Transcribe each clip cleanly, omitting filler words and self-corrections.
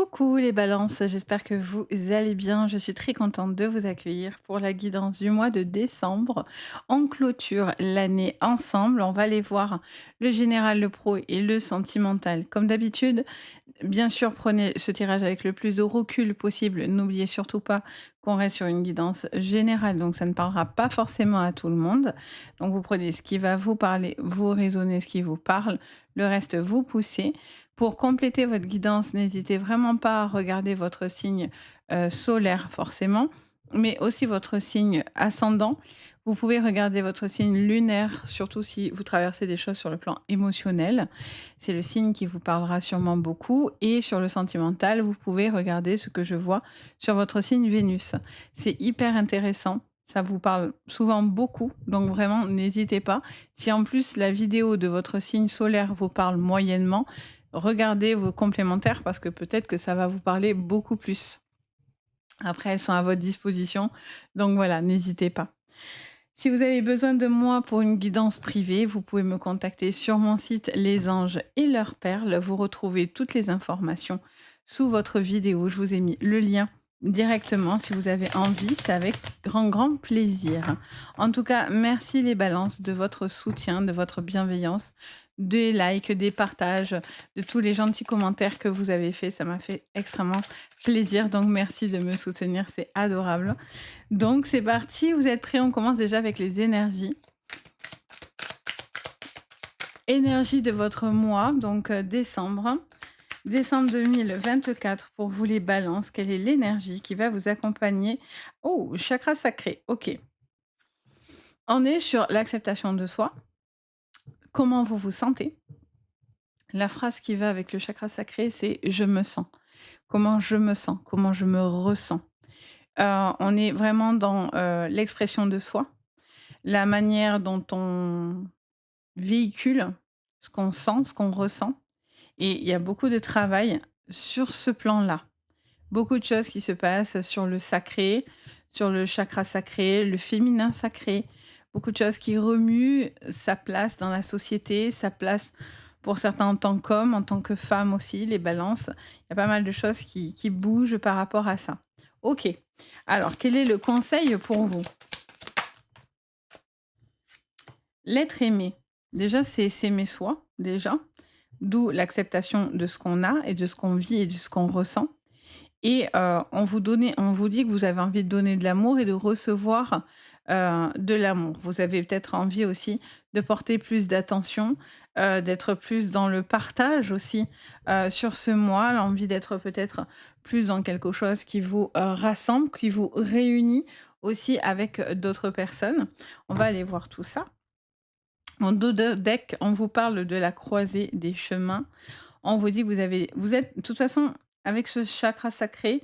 Coucou les balances, j'espère que vous allez bien. Je suis très contente de vous accueillir pour la guidance du mois de décembre. On clôture l'année ensemble. On va aller voir le général, le pro et le sentimental. Comme d'habitude, bien sûr, prenez ce tirage avec le plus de recul possible. N'oubliez surtout pas qu'on reste sur une guidance générale, donc ça ne parlera pas forcément à tout le monde. Donc vous prenez ce qui va vous parler, vous raisonnez ce qui vous parle, le reste vous poussez. Pour compléter votre guidance, n'hésitez vraiment pas à regarder votre signe solaire forcément, mais aussi votre signe ascendant. Vous pouvez regarder votre signe lunaire, surtout si vous traversez des choses sur le plan émotionnel. C'est le signe qui vous parlera sûrement beaucoup. Et sur le sentimental, vous pouvez regarder ce que je vois sur votre signe Vénus. C'est hyper intéressant. Ça vous parle souvent beaucoup, donc vraiment n'hésitez pas. Si en plus la vidéo de votre signe solaire vous parle moyennement, regardez vos complémentaires parce que peut-être que ça va vous parler beaucoup plus. Après, elles sont à votre disposition, donc voilà, n'hésitez pas. Si vous avez besoin de moi pour une guidance privée, vous pouvez me contacter sur mon site Les Anges et leurs perles. Vous retrouvez toutes les informations sous votre vidéo. Je vous ai mis le lien directement si vous avez envie. C'est avec grand, grand plaisir. En tout cas, merci les balances de votre soutien, de votre bienveillance, des likes, des partages, de tous les gentils commentaires que vous avez faits. Ça m'a fait extrêmement plaisir. Donc, merci de me soutenir. C'est adorable. Donc c'est parti, vous êtes prêts? On commence déjà avec les énergies. Énergie de votre mois, donc décembre. Décembre 2024 pour vous les balances. Quelle est l'énergie qui va vous accompagner? Oh, chakra sacré, ok. On est sur l'acceptation de soi. Comment vous vous sentez? La phrase qui va avec le chakra sacré, c'est je me sens. Comment je me sens? Comment je me ressens? On est vraiment dans l'expression de soi, la manière dont on véhicule ce qu'on sent, ce qu'on ressent, et il y a beaucoup de travail sur ce plan-là. Beaucoup de choses qui se passent sur le sacré, sur le chakra sacré, le féminin sacré. Beaucoup de choses qui remuent sa place dans la société, sa place pour certains en tant qu'homme, en tant que femme aussi, les balances. Il y a pas mal de choses qui bougent par rapport à ça. Ok. Alors, quel est le conseil pour vous? L'être aimé, déjà, c'est s'aimer soi, déjà. D'où l'acceptation de ce qu'on a et de ce qu'on vit et de ce qu'on ressent. Et on vous dit que vous avez envie de donner de l'amour et de recevoir, de l'amour. Vous avez peut-être envie aussi de porter plus d'attention, d'être plus dans le partage aussi, sur ce mois. L'envie d'être peut-être plus dans quelque chose qui vous, rassemble, qui vous réunit aussi avec, d'autres personnes. On va aller voir tout ça. En dos de deck, on vous parle de la croisée des chemins. On vous dit que vous êtes de toute façon, avec ce chakra sacré,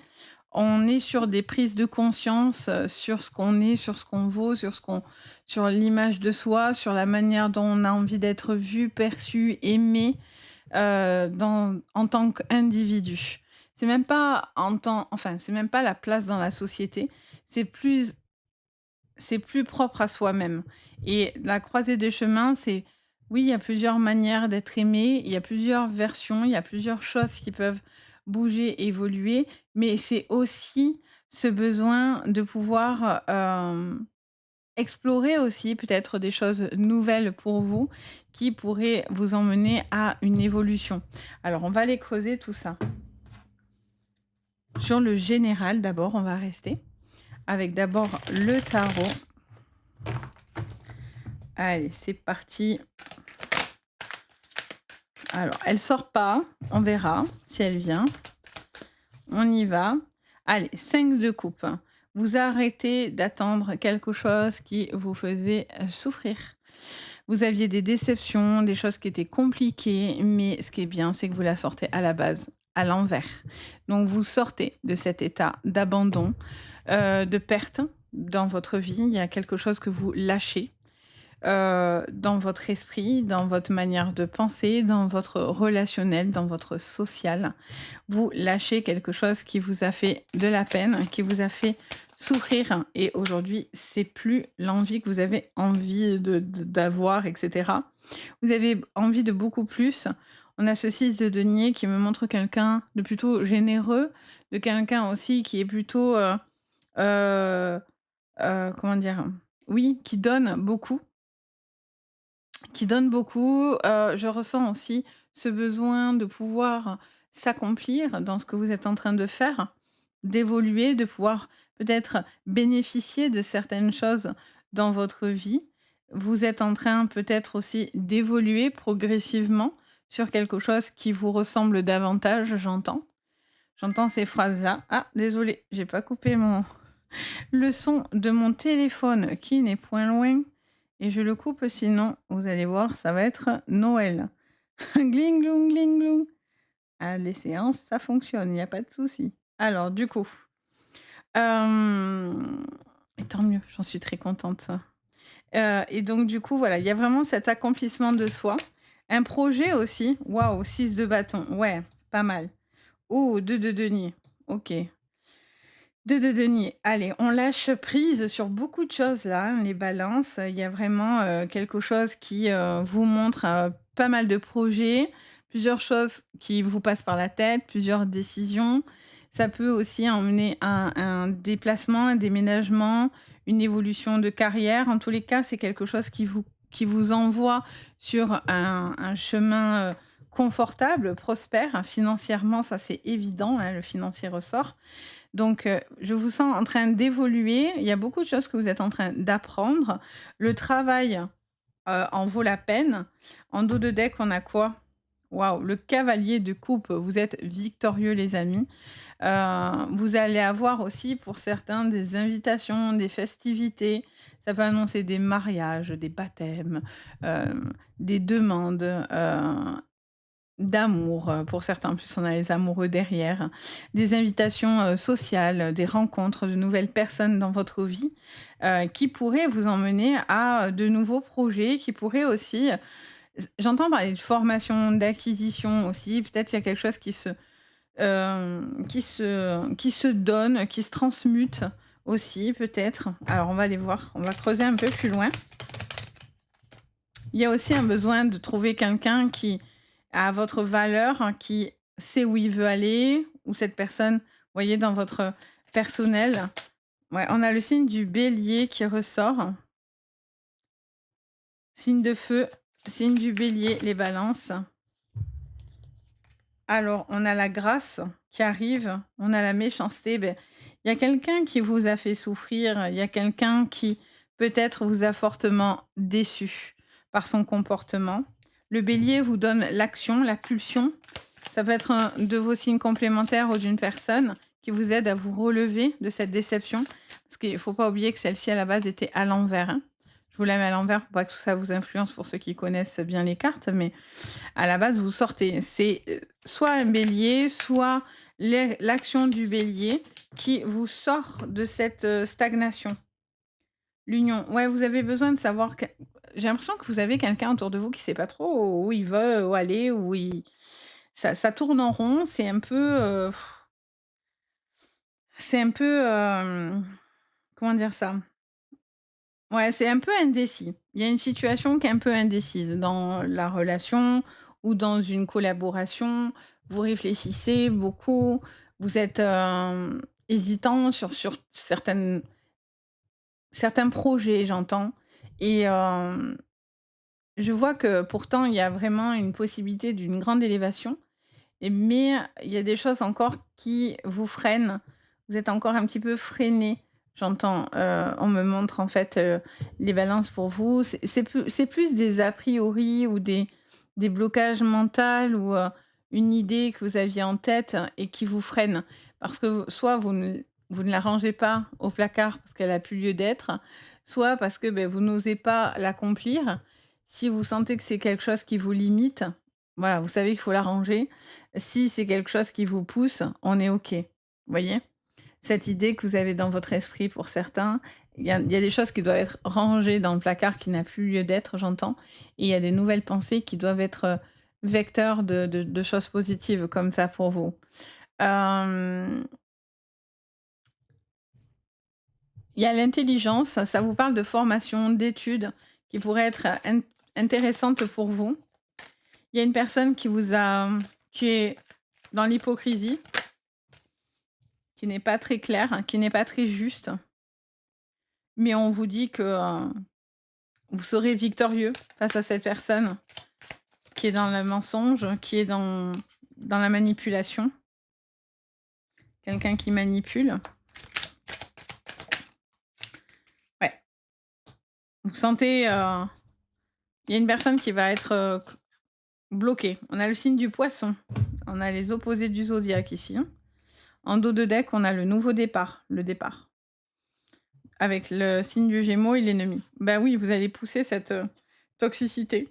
on est sur des prises de conscience, sur ce qu'on est, sur ce qu'on vaut, sur l'image de soi, sur la manière dont on a envie d'être vu, perçu, aimé, en tant qu'individu. C'est même pas la place dans la société, c'est plus propre à soi-même. Et la croisée des chemins, c'est oui, il y a plusieurs manières d'être aimé, il y a plusieurs versions, il y a plusieurs choses qui peuvent bouger, évoluer, mais c'est aussi ce besoin de pouvoir, explorer aussi peut-être des choses nouvelles pour vous, qui pourraient vous emmener à une évolution. Alors on va aller creuser tout ça. Sur le général d'abord, on va rester avec d'abord le tarot. Allez, c'est parti. Alors, elle sort pas, on verra si elle vient. On y va. Allez, 5 de coupe. Vous arrêtez d'attendre quelque chose qui vous faisait souffrir. Vous aviez des déceptions, des choses qui étaient compliquées, mais ce qui est bien, c'est que vous la sortez à la base, à l'envers. Donc, vous sortez de cet état d'abandon, de perte dans votre vie. Il y a quelque chose que vous lâchez dans votre esprit, dans votre manière de penser, dans votre relationnel, dans votre social. Vous lâchez quelque chose qui vous a fait de la peine, qui vous a fait souffrir et aujourd'hui, c'est plus l'envie que vous avez envie d'avoir et cetera. Vous avez envie de beaucoup plus. On a ce 6 de denier qui me montre quelqu'un de plutôt généreux, de quelqu'un aussi qui est plutôt, heu comment dire? Oui, qui donne beaucoup. Je ressens aussi ce besoin de pouvoir s'accomplir dans ce que vous êtes en train de faire, d'évoluer, de pouvoir peut-être bénéficier de certaines choses dans votre vie. Vous êtes en train peut-être aussi d'évoluer progressivement sur quelque chose qui vous ressemble davantage, j'entends. J'entends ces phrases-là. Ah, désolée, j'ai pas coupé le son de mon téléphone qui n'est point loin et je le coupe sinon, vous allez voir, ça va être Noël. Gling glong, gling glong. Ah, les séances, ça fonctionne, il y a pas de souci. Alors du coup, hem et tant mieux, j'en suis très contente. Et donc du coup, voilà, il y a vraiment cet accomplissement de soi. Un projet aussi, waouh, 6 de bâton, ouais, pas mal. Oh, 2 de denier, OK. 2 de denier. Allez, on lâche prise sur beaucoup de choses là, hein, les balances. Il y a vraiment, quelque chose qui, vous montre, pas mal de projets, plusieurs choses qui vous passent par la tête, plusieurs décisions. Ça peut aussi emmener un déplacement, un déménagement, une évolution de carrière. En tous les cas, c'est quelque chose qui vous envoie sur un chemin, confortable, prospère. Financièrement, ça c'est évident, hein, le financier ressort. Donc, je vous sens en train d'évoluer. Il y a beaucoup de choses que vous êtes en train d'apprendre. Le travail, en vaut la peine. En dos de deck, on a quoi? Waouh, le cavalier de coupe. Vous êtes victorieux, les amis. Vous allez avoir aussi, pour certains, des invitations, des festivités. Ça peut annoncer des mariages, des baptêmes, des demandes, d'amour, pour certains. En plus, on a les amoureux derrière. Des invitations, sociales, des rencontres, de nouvelles personnes dans votre vie, qui pourraient vous emmener à de nouveaux projets, qui pourraient aussi j'entends parler de formation, d'acquisition aussi. Peut-être il y a quelque chose qui se donne, qui se transmute aussi peut-être. Alors on va aller voir, on va creuser un peu plus loin. Il y a aussi un besoin de trouver quelqu'un qui a votre valeur, hein, qui sait où il veut aller, ou cette personne, vous voyez, dans votre personnel. Ouais, on a le signe du bélier qui ressort. Signe de feu, signe du bélier, les balances. Alors, on a la grâce qui arrive, on a la méchanceté. Ben, il y a quelqu'un qui vous a fait souffrir, il y a quelqu'un qui peut-être vous a fortement déçu par son comportement. Le bélier vous donne l'action, la pulsion. Ça peut être un de vos signes complémentaires ou d'une personne qui vous aide à vous relever de cette déception. Parce qu'il ne faut pas oublier que celle-ci, à la base, était à l'envers, hein. Je vous la mets à l'envers pour pas que ça vous influence pour ceux qui connaissent bien les cartes, mais à la base, vous sortez. C'est, soit un bélier, soit l'action du bélier qui vous sort de cette, stagnation. L'union. Ouais, vous avez besoin de savoir que j'ai l'impression que vous avez quelqu'un autour de vous qui sait pas trop où il veut, où aller, où il ça tourne en rond, c'est un peu, comment dire ça? Ouais, c'est un peu indécis. Il y a une situation qui est un peu indécise dans la relation ou dans une collaboration. Vous réfléchissez beaucoup, vous êtes, hésitant sur certains projets, j'entends et je vois que pourtant il y a vraiment une possibilité d'une grande élévation mais il y a des choses encore qui vous freinent. Vous êtes encore un petit peu freiné. J'entends, on me montre en fait, les balances pour vous. C'est plus des a priori ou des blocages mentaux ou, une idée que vous aviez en tête et qui vous freine. Parce que soit vous ne la rangez pas au placard parce qu'elle a plus lieu d'être, soit parce que, beh, vous n'osez pas l'accomplir. Si vous sentez que c'est quelque chose qui vous limite, voilà, vous savez qu'il faut la ranger. Si c'est quelque chose qui vous pousse, on est OK. Vous voyez? Cette idée que vous avez dans votre esprit pour certains, il y a des choses qui doivent être rangées dans le placard qui n'a plus lieu d'être, j'entends et il y a des nouvelles pensées qui doivent être, vecteurs de choses positives comme ça pour vous. Hem, il y a l'intelligence, ça vous parle de formation, d'études qui pourraient être, intéressantes pour vous. Il y a une personne qui est dans l'hypocrisie, qui n'est pas très claire, hein, qui n'est pas très juste, mais on vous dit que, vous serez victorieux face à cette personne qui est dans le mensonge, qui est dans la manipulation, quelqu'un qui manipule. Ouais, vous sentez, il y a une personne qui va être, bloquée. On a le signe du Poisson, on a les opposés du zodiaque ici, hein. En dos de deck, on a le nouveau départ, le départ. Avec le signe du Gémeaux et l'ennemi. Bah oui, vous allez pousser cette, toxicité.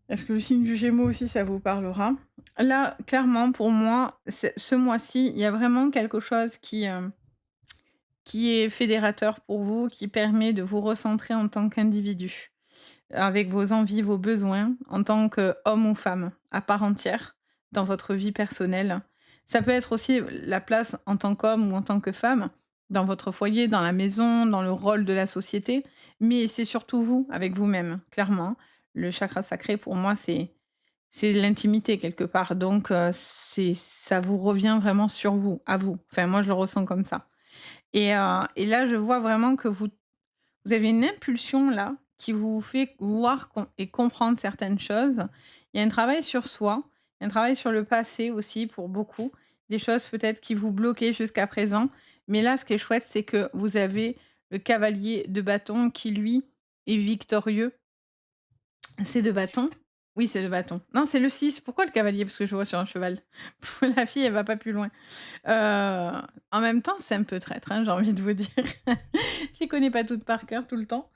Est-ce que le signe du Gémeaux aussi, ça vous parlera? Là, clairement, pour moi, ce mois-ci, il y a vraiment quelque chose qui est fédérateur pour vous, qui permet de vous recentrer en tant qu'individu, avec vos envies, vos besoins, en tant qu'homme ou femme, à part entière, dans votre vie personnelle. Ça peut être aussi la place en tant qu'homme ou en tant que femme, dans votre foyer, dans la maison, dans le rôle de la société, mais c'est surtout vous, avec vous-même, clairement. Le chakra sacré, pour moi, c'est l'intimité quelque part, donc ça vous revient vraiment sur vous, à vous. Enfin, moi, je le ressens comme ça et là, je vois vraiment que vous avez une impulsion là, qui vous fait voir et comprendre certaines choses. Il y a un travail sur soi, il y a un travail sur le passé aussi pour beaucoup, des choses peut-être qui vous bloquaient jusqu'à présent. Mais là, ce qui est chouette, c'est que vous avez le cavalier de bâton qui, lui, est victorieux. C'est de bâton? Oui, c'est de bâton. Non, c'est le 6. Pourquoi le cavalier? Parce que je vois sur un cheval. La fille, elle va pas plus loin. En même temps, c'est un peu traître, hein, j'ai envie de vous dire. Je les connais pas toutes par cœur tout le temps.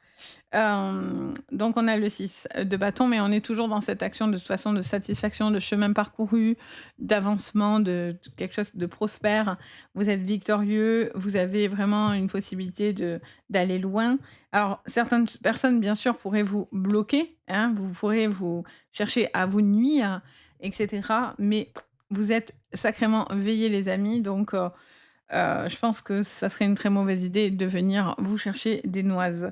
Donc on a le 6 de bâton, mais on est toujours dans cette action de toute façon de satisfaction, de chemin parcouru, d'avancement, de quelque chose de prospère. Vous êtes victorieux, vous avez vraiment une possibilité d'aller loin. Alors certaines personnes, bien sûr, pourraient vous bloquer, hein, vous pourrez vous chercher à vous nuire et cetera, mais vous êtes sacrément veillés les amis, donc je pense que ça serait une très mauvaise idée de venir vous chercher des noises.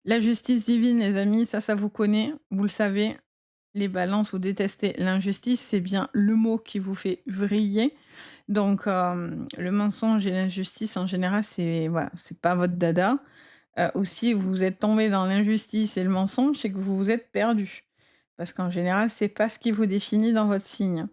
La justice divine, les amis, ça vous connaît, vous le savez. Les balances, vous détestez l'injustice, c'est bien le mot qui vous fait vriller. Donc, le mensonge et l'injustice, en général, c'est voilà, c'est pas votre dada. Aussi, vous êtes tombé dans l'injustice et le mensonge, c'est que vous vous êtes perdu. Parce qu'en général, c'est pas ce qui vous définit dans votre signe.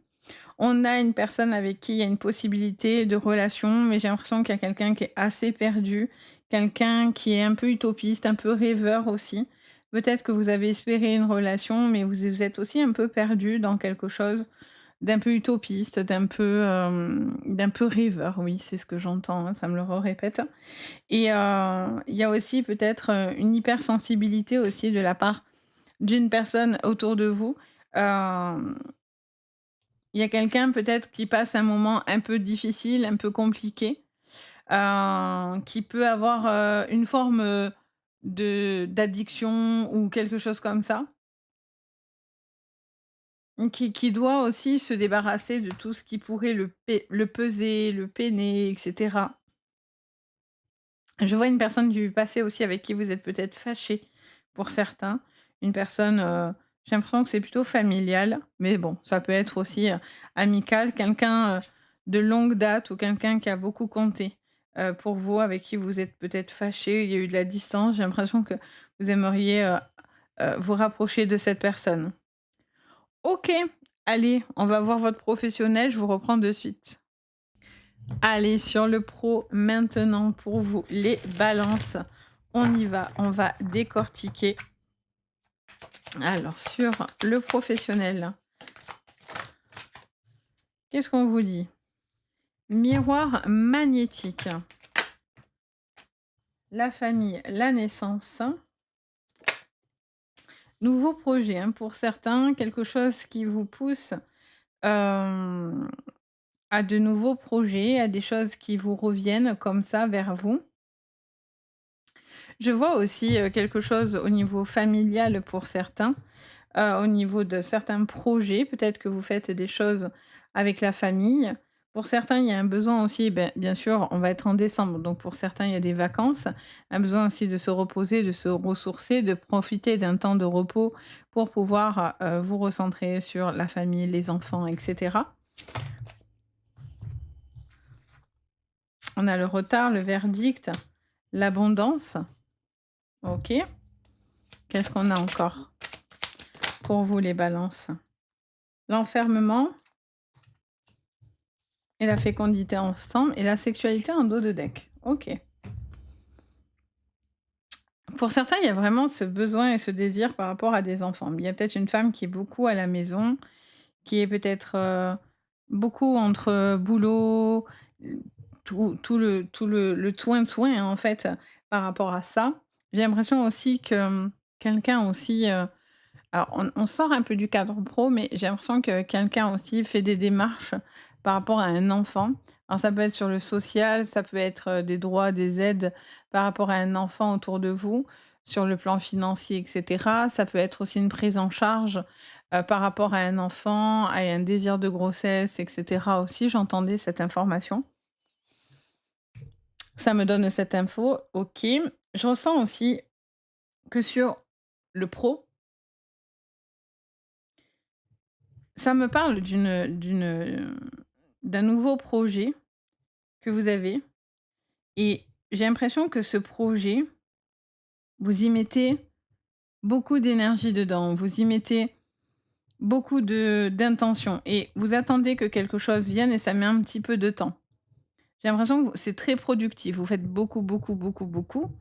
On a une personne avec qui il y a une possibilité de relation, mais j'ai l'impression qu'il y a quelqu'un qui est assez perdu, quelqu'un qui est un peu utopiste, un peu rêveur aussi. Peut-être que vous avez espéré une relation, mais vous êtes aussi un peu perdu dans quelque chose d'un peu utopiste, d'un peu rêveur. Oui, c'est ce que j'entends, hein, ça me le répète. Et il y a aussi peut-être, une hypersensibilité aussi de la part d'une personne autour de vous. Hem Il y a quelqu'un peut-être qui passe un moment un peu difficile, un peu compliqué, qui peut avoir, une forme, de d'addiction ou quelque chose comme ça, qui doit aussi se débarrasser de tout ce qui pourrait le peser, le peiner et cetera. Je vois une personne du passé aussi avec qui vous êtes peut-être fâché pour certains. Une personne, j'ai l'impression que c'est plutôt familial, mais bon, ça peut être aussi, amical. Quelqu'un, de longue date ou quelqu'un qui a beaucoup compté, pour vous, avec qui vous êtes peut-être fâché. Il y a eu de la distance. J'ai l'impression que vous aimeriez, vous rapprocher de cette personne. OK, allez, on va voir votre professionnel, je vous reprends de suite. Allez, sur le pro maintenant pour vous, les balances. On y va, on va décortiquer. Alors, sur le professionnel, qu'est-ce qu'on vous dit? Miroir magnétique, la famille, la naissance, nouveau projet, hein, pour certains, quelque chose qui vous pousse euh, à de nouveaux projets, à des choses qui vous reviennent comme ça vers vous. Je vois aussi quelque chose au niveau familial pour certains. Au niveau de certains projets, peut-être que vous faites des choses avec la famille. Pour certains, il y a un besoin aussi, bien sûr, on va être en décembre, donc pour certains, il y a des vacances. Un besoin aussi de se reposer, de se ressourcer, de profiter d'un temps de repos pour pouvoir, vous recentrer sur la famille, les enfants et cetera. On a le retard, le verdict, l'abondance. OK. Qu'est-ce qu'on a encore pour vous les balances? L'enfermement et la fécondité ensemble et la sexualité en dos de deck. OK. Pour certains, il y a vraiment ce besoin et ce désir par rapport à des enfants. Il y a peut-être une femme qui est beaucoup à la maison, qui est peut-être, beaucoup entre, boulot, l tout le toin-toin, en fait, par rapport à ça. J'ai l'impression aussi que, quelqu'un aussi, alors on sort un peu du cadre pro, mais j'ai l'impression que quelqu'un aussi fait des démarches par rapport à un enfant. Alors ça peut être sur le social, ça peut être, des droits, des aides par rapport à un enfant autour de vous, sur le plan financier et cetera. Ça peut être aussi une prise en charge, par rapport à un enfant, à un désir de grossesse et cetera aussi, j'entendais cette information. Ça me donne cette info, OK. Je ressens aussi que sur le pro, ça me parle d'un nouveau projet que vous avez et j'ai l'impression que ce projet, vous y mettez beaucoup d'énergie dedans, vous y mettez beaucoup de d'intention et vous attendez que quelque chose vienne et ça met un petit peu de temps. J'ai l'impression que c'est très productif, vous faites beaucoup, beaucoup, beaucoup, beaucoup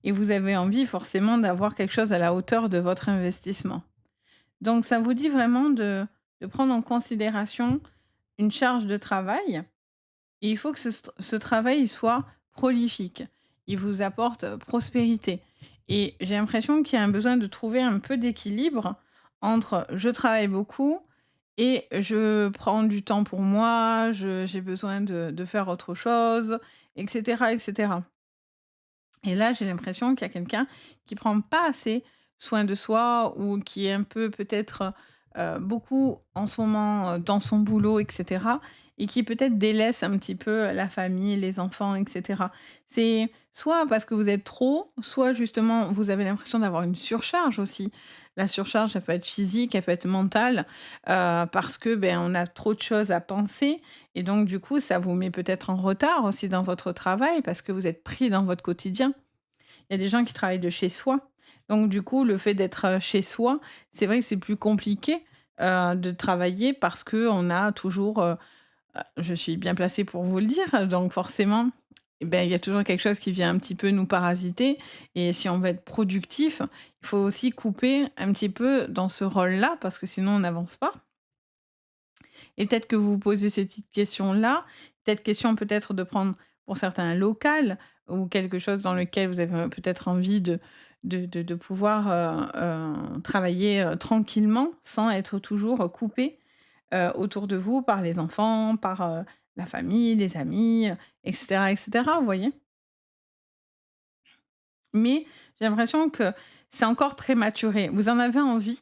et vous avez envie forcément d'avoir quelque chose à la hauteur de votre investissement. Donc ça vous dit vraiment de prendre en considération une charge de travail. Et il faut que ce travail, il soit prolifique. Il vous apporte, prospérité et j'ai l'impression qu'il y a un besoin de trouver un peu d'équilibre entre je travaille beaucoup et je prends du temps pour moi, je j'ai besoin de faire autre chose et cetera et cetera. Et là, j'ai l'impression qu'il y a quelqu'un qui prend pas assez soin de soi ou qui est un peu peut-être, beaucoup en ce moment, dans son boulot et cetera et qui peut-être délaisse un petit peu la famille, les enfants et cetera. C'est soit parce que vous êtes trop, soit justement vous avez l'impression d'avoir une surcharge aussi. La surcharge, elle peut être physique, elle peut être mentale, parce que, on a trop de choses à penser et donc du coup, ça vous met peut-être en retard aussi dans votre travail parce que vous êtes pris dans votre quotidien. Il y a des gens qui travaillent de chez soi. Donc du coup, le fait d'être, chez soi, c'est vrai que c'est plus compliqué, de travailler parce qu'on a toujours, je suis bien placée pour vous le dire, donc forcément, il y a toujours quelque chose qui vient un petit peu nous parasiter et si on veut être productif, il faut aussi couper un petit peu dans ce rôle-là parce que sinon on n'avance pas. Et peut-être que vous vous posez ces petites questions-là, peut-être question peut-être de prendre pour certains un local ou quelque chose dans lequel vous avez, peut-être envie de pouvoir, travailler, tranquillement sans être toujours, coupé, autour de vous par les enfants, par, la famille, les amis, et cetera, vous voyez? Mais j'ai l'impression que c'est encore prématuré. Vous en avez envie,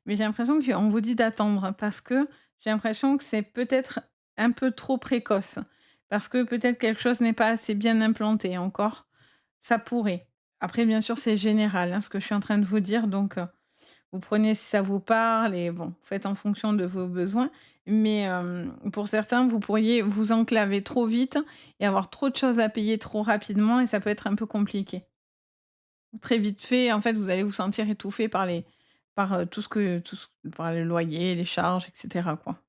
mais j'ai l'impression qu'on vous dit d'attendre parce que j'ai l'impression que c'est peut-être un peu trop précoce. Parce que peut-être quelque chose n'est pas assez bien implanté encore. Ça pourrait. Après, bien sûr, c'est général, hein, ce que je suis en train de vous dire, donc vous prenez si ça vous parle et bon, faites en fonction de vos besoins. Mais pour certains, vous pourriez vous enclaver trop vite et avoir trop de choses à payer trop rapidement et ça peut être un peu compliqué. Très vite fait, en fait, vous allez vous sentir étouffé par, tout ce par le loyer, les charges et cetera, quoi.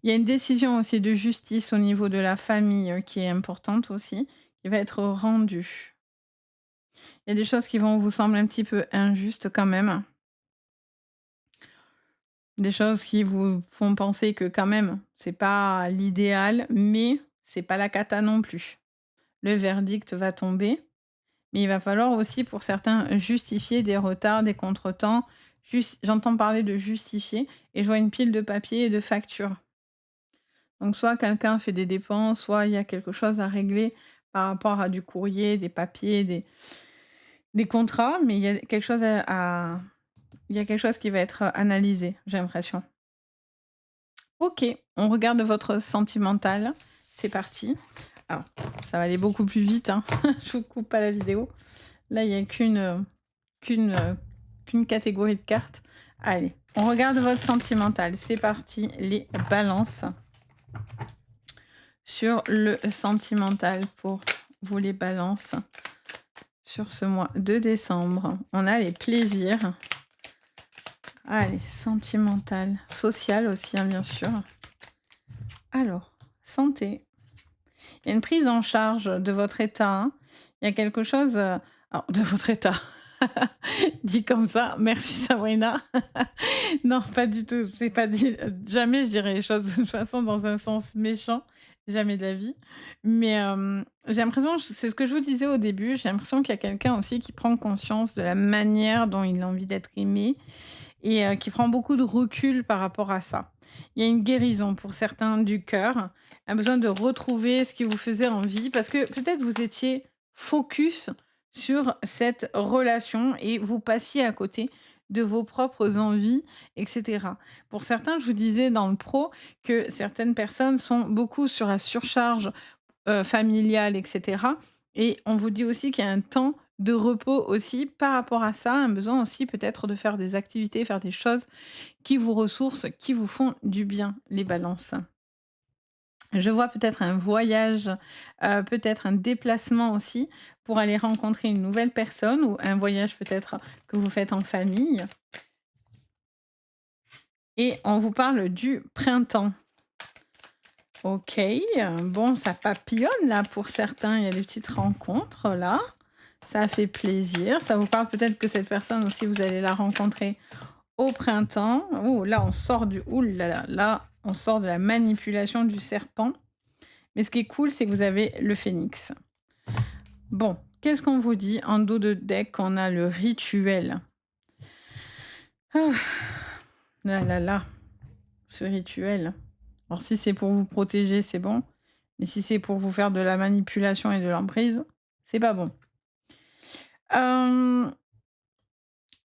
Il y a une décision aussi de justice au niveau de la famille, qui est importante aussi, qui va être rendue. Il y a des choses qui vont vous sembler un petit peu injustes quand même, des choses qui vous font penser que quand même, c'est pas l'idéal, mais c'est pas la cata non plus. Le verdict va tomber. Mais il va falloir aussi pour certains justifier des retards, des contretemps. J'entends parler de justifier et je vois une pile de papiers et de factures. Donc soit quelqu'un fait des dépenses, soit il y a quelque chose à régler par rapport à du courrier, des papiers, des contrats, mais il y a quelque chose il y a quelque chose qui va être, analysé, j'ai l'impression. OK, on regarde votre sentimental. C'est parti. Alors, ça va aller beaucoup plus vite, hein. Je vous coupe pas la vidéo. Là, il y a qu'une, qu'une catégorie de cartes. Allez, on regarde votre sentimental. C'est parti, les balances. Sur le sentimental pour vous les balances. Sur ce mois de décembre, on a les plaisirs. Allez, sentimental, social aussi, hein, bien sûr. Alors, santé. Il y a une prise en charge de votre état, hein. Il y a quelque chose, alors de votre état, dit comme ça, merci Sabrina. Non, pas du tout, c'est pas dit jamais je dirais les choses de toute façon dans un sens méchant, jamais de la vie. Mais, j'ai l'impression, c'est ce que je vous disais au début, j'ai l'impression qu'il y a quelqu'un aussi qui prend conscience de la manière dont il a envie d'être aimé et qui prend beaucoup de recul par rapport à ça. Il y a une guérison pour certains du cœur, un besoin de retrouver ce qui vous faisait envie parce que peut-être vous étiez focus sur cette relation et vous passiez à côté de vos propres envies et cetera. Pour certains, je vous disais dans le pro que certaines personnes sont beaucoup sur la surcharge, familiale et cetera et on vous dit aussi qu'il y a un temps de repos aussi par rapport à ça, un besoin aussi peut-être de faire des activités, faire des choses qui vous ressourcent, qui vous font du bien, les balances. Je vois peut-être un voyage, peut-être un déplacement aussi pour aller rencontrer une nouvelle personne ou un voyage peut-être que vous faites en famille et on vous parle du printemps. OK, bon ça papillonne là pour certains, il y a des petites rencontres là. Ça fait plaisir, ça vous parle peut-être que cette personne aussi vous allez la rencontrer au printemps. Oh là on sort du ouh là là, là on sort de la manipulation du serpent. Mais ce qui est cool, c'est que vous avez le phénix. Bon, qu'est-ce qu'on vous dit en dos de deck? On a le rituel. Ah, là là là, ce rituel. Alors si c'est pour vous protéger, c'est bon. Mais si c'est pour vous faire de la manipulation et de l'emprise, c'est pas bon. Hem,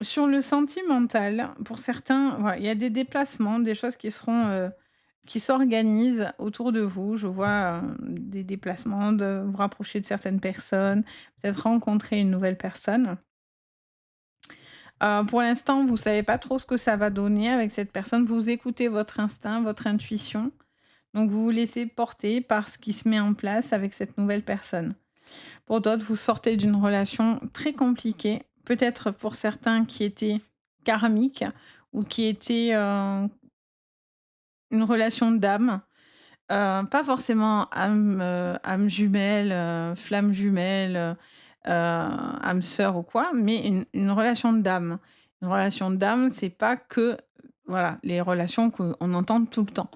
sur le sentimental, pour certains, voilà, il y a des déplacements, des choses qui seront, qui s'organisent autour de vous. Je vois, des déplacements, de vous rapprocher de certaines personnes, peut-être rencontrer une nouvelle personne. Pour l'instant, vous savez pas trop ce que ça va donner avec cette personne. Vous écoutez votre instinct, votre intuition, donc vous vous laissez porter par ce qui se met en place avec cette nouvelle personne. Pour d'autres, vous sortez d'une relation très compliquée, peut-être pour certains qui étaient karmiques ou qui étaient, une relation d'âme. Pas forcément âme jumelle, flamme jumelle, âme sœur ou quoi, mais une relation d'âme. Une relation d'âme, c'est pas que, voilà, les relations qu'on entend tout le temps.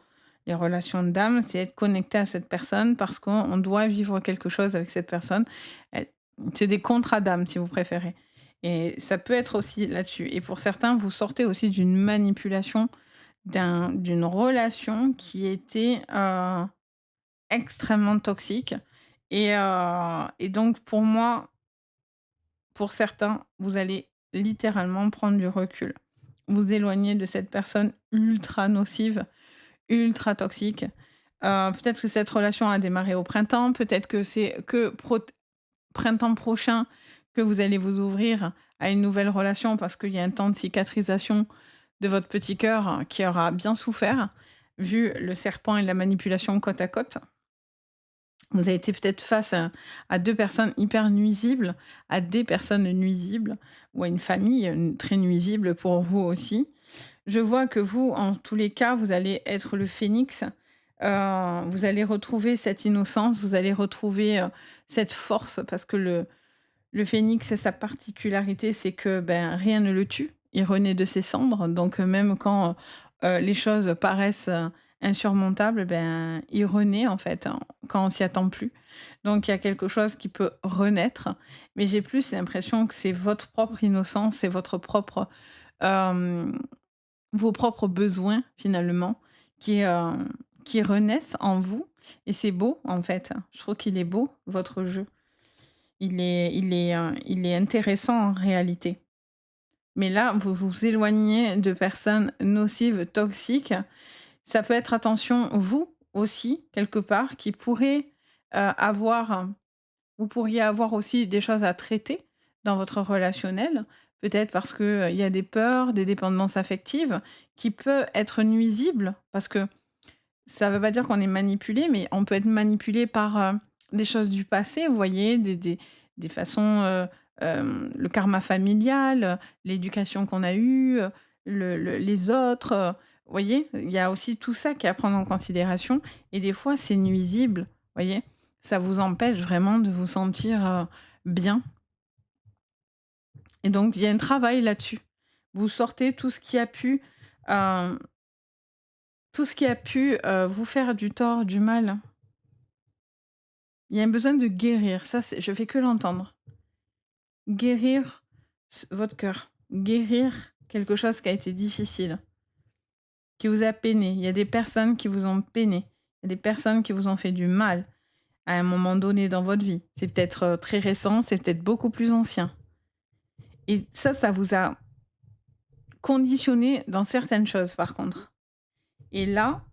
Les relations d'âme, c'est être connecté à cette personne parce qu'on doit vivre quelque chose avec cette personne. Elle c'est des contrats d'âme, si vous préférez et ça peut être aussi là-dessus et pour certains, vous sortez aussi d'une manipulation, d'une relation qui était, extrêmement toxique et donc pour moi, pour certains, vous allez littéralement prendre du recul. Vous éloigner de cette personne ultra nocive, ultra toxique. Peut-être que cette relation a démarré au printemps, peut-être que c'est que printemps prochain que vous allez vous ouvrir à une nouvelle relation parce qu'il y a un temps de cicatrisation de votre petit cœur qui aura bien souffert, vu le serpent et la manipulation côte à côte. Vous avez été peut-être face à 2 personnes hyper nuisibles, à des personnes nuisibles ou à une famille, très nuisible pour vous aussi. Je vois que vous, en tous les cas, vous allez être le phénix, vous allez retrouver cette innocence, vous allez retrouver, cette force parce que le phénix, sa particularité, c'est que, ben, rien ne le tue. Il renaît de ses cendres, donc même quand, les choses paraissent, insurmontables, ben, il renaît en fait, hein, quand on s'y attend plus. Donc il y a quelque chose qui peut renaître, mais j'ai plus l'impression que c'est votre propre innocence, c'est votre propre, hem, vos propres besoins finalement qui, qui renaissent en vous et c'est beau en fait. Je trouve qu'il est beau, votre jeu. Il est intéressant en réalité. Mais là, vous vous éloignez de personnes nocives, toxiques, Ça peut être attention, vous aussi, quelque part, qui pourrez, avoir vous pourriez avoir aussi des choses à traiter dans votre relationnel. Peut-être parce que, il y a des peurs, des dépendances affectives qui peuvent être nuisibles parce que ça ne veut pas dire qu'on est manipulé, mais on peut être manipulé par, des choses du passé, vous voyez? Des façons, le karma familial, l'éducation qu'on a eue, les autres, vous voyez? Il y a aussi tout ça qui est à prendre en considération et des fois c'est nuisible, vous voyez? Ça vous empêche vraiment de vous sentir, bien et donc il y a un travail là-dessus. Vous sortez heu, tout ce qui a pu, vous faire du tort, du mal. Il y a un besoin de guérir, ça c'est je fais que l'entendre. Guérir votre cœur, guérir quelque chose qui a été difficile, qui vous a peiné. Il y a des personnes qui vous ont peiné, il y a des personnes qui vous ont fait du mal à un moment donné dans votre vie. C'est peut-être, très récent, c'est peut-être beaucoup plus ancien et ça vous a conditionné dans certaines choses par contre et là,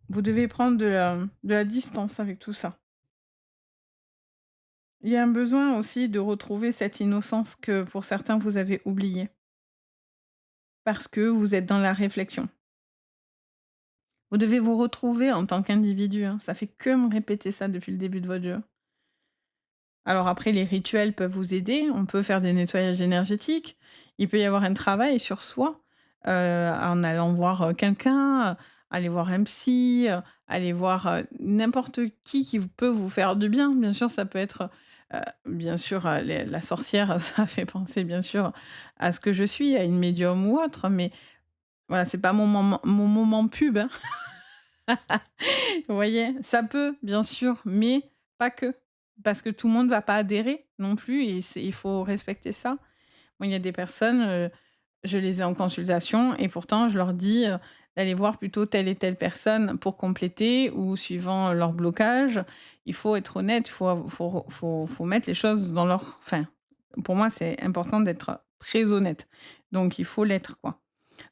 vous devez prendre de la distance avec tout ça. Il y a un besoin aussi de retrouver cette innocence que pour certains vous avez oubliée. Parce que vous êtes dans la réflexion. Vous devez vous retrouver en tant qu'individu, hein. Ça fait que me répéter ça depuis le début de votre jeu. Alors après, les rituels peuvent vous aider. On peut faire des nettoyages énergétiques. Il peut y avoir un travail sur soi, en allant voir, quelqu'un, aller voir un psy, aller voir, n'importe qui peut vous faire du bien. Bien sûr, ça peut être, bien sûr, les la sorcière, ça fait penser bien sûr à ce que je suis, à une médium ou autre, mais voilà, c'est pas mon moment pub, hein. Vous voyez? Ça peut, bien sûr, mais pas que. Parce que tout le monde va pas adhérer non plus et il faut respecter ça. Moi, il y a des personnes, je les ai en consultation et pourtant je leur dis, d'aller voir plutôt telle et telle personne pour compléter ou suivant leur blocage. Il faut être honnête, il faut mettre les choses dans leur enfin, pour moi, c'est important d'être très honnête. Donc il faut l'être, quoi.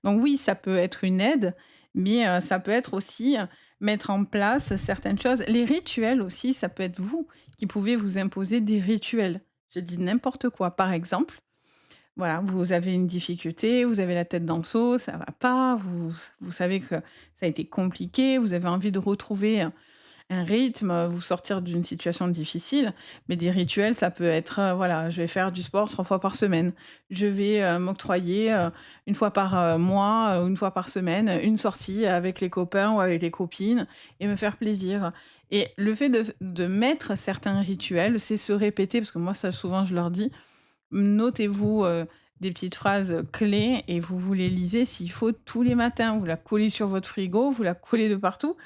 Donc oui, ça peut être une aide, mais ça peut être aussi, mettre en place certaines choses. Les rituels aussi, ça peut être vous qui pouvez vous imposer des rituels. Je dis n'importe quoi. Par exemple, voilà, vous avez une difficulté, vous avez la tête dans le seau, ça va pas, vous savez que ça a été compliqué, vous avez envie de retrouver un rythme, vous sortir d'une situation difficile, mais des rituels, ça peut être, voilà, je vais faire du sport 3 fois par semaine. Je vais, m'octroyer, 1 fois par, mois, ou 1 fois par semaine, une sortie avec les copains ou avec les copines et me faire plaisir et le fait de mettre certains rituels, c'est se répéter parce que moi ça souvent je leur dis: «Notez-vous, des petites phrases, clés et vous les lisez s'il faut tous les matins. Vous la collez sur votre frigo, vous la collez de partout,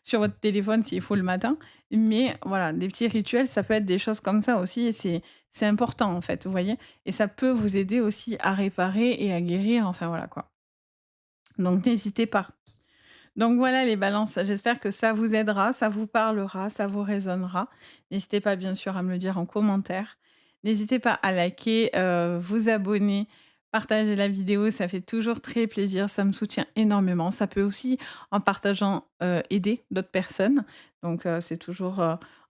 sur votre téléphone s'il faut le matin. Mais voilà, des petits rituels, ça peut être des choses comme ça aussi et c'est important en fait, vous voyez? Et ça peut vous aider aussi à réparer et à guérir, enfin voilà quoi. Donc n'hésitez pas. Donc voilà les balances, j'espère que ça vous aidera, ça vous parlera, ça vous résonnera. N'hésitez pas bien sûr à me le dire en commentaire. N'hésitez pas à liker, vous abonner, partager la vidéo, ça fait toujours très plaisir, ça me soutient énormément. Ça peut aussi, en partageant, aider d'autres personnes. Donc c'est toujours,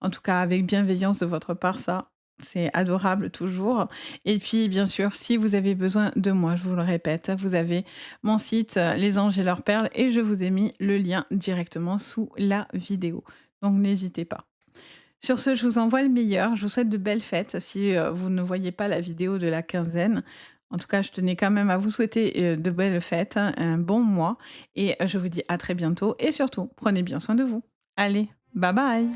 en tout cas avec bienveillance de votre part, ça, c'est adorable toujours. Et puis bien sûr, si vous avez besoin de moi, je vous le répète, vous avez mon site, Les Anges et leurs perles et je vous ai mis le lien directement sous la vidéo. Donc n'hésitez pas. Sur ce, je vous envoie le meilleur. Je vous souhaite de belles fêtes si, vous ne voyez pas la vidéo de la quinzaine. En tout cas, je tenais quand même à vous souhaiter, de belles fêtes, hein, un bon mois et je vous dis à très bientôt et surtout, prenez bien soin de vous. Allez, bye bye!